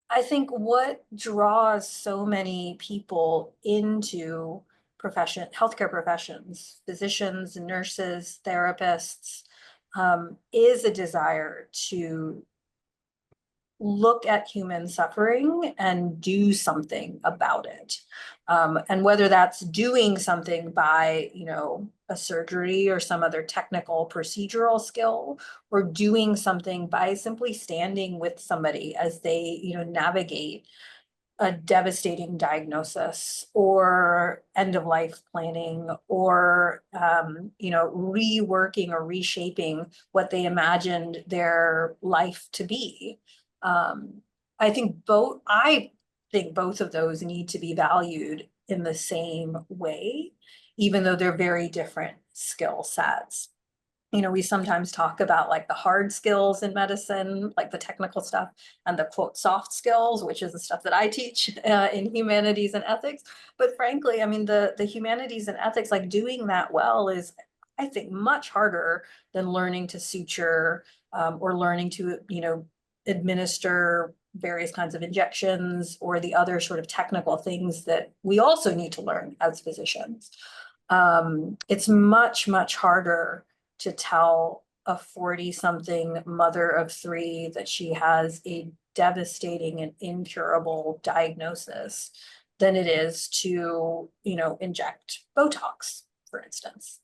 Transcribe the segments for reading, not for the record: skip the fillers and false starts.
I think what draws so many people into healthcare professions, physicians, nurses, therapists, is a desire to look at human suffering and do something about it. And whether that's doing something by, a surgery or some other technical procedural skill, or doing something by simply standing with somebody as they, navigate a devastating diagnosis or end of life planning or reworking or reshaping what they imagined their life to be. um, I think both of those need to be valued in the same way, even though they're very different skill sets. We sometimes talk about like the hard skills in medicine, like the technical stuff, and the quote soft skills, which is the stuff that I teach in humanities and ethics. But frankly, I mean, the humanities and ethics, like doing that well is, I think, much harder than learning to suture, or learning to, administer various kinds of injections or the other sort of technical things that we also need to learn as physicians. It's much, much harder to tell a 40-something mother of three that she has a devastating and incurable diagnosis than it is to, inject Botox, for instance,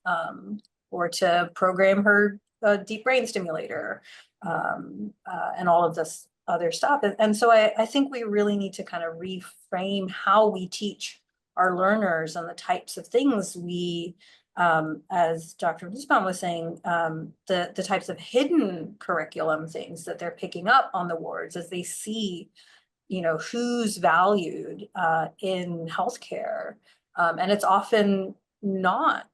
or to program her a deep brain stimulator, and all of this other stuff. And so I think we really need to kind of reframe how we teach our learners and the types of things we, as Dr. Nussbaum was saying, the types of hidden curriculum things that they're picking up on the wards as they see, who's valued in healthcare. And it's often not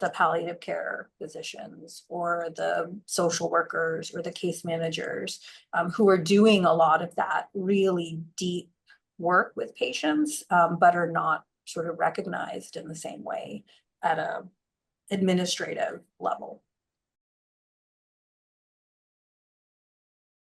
the palliative care physicians or the social workers or the case managers, who are doing a lot of that really deep work with patients, but are not sort of recognized in the same way at a administrative level.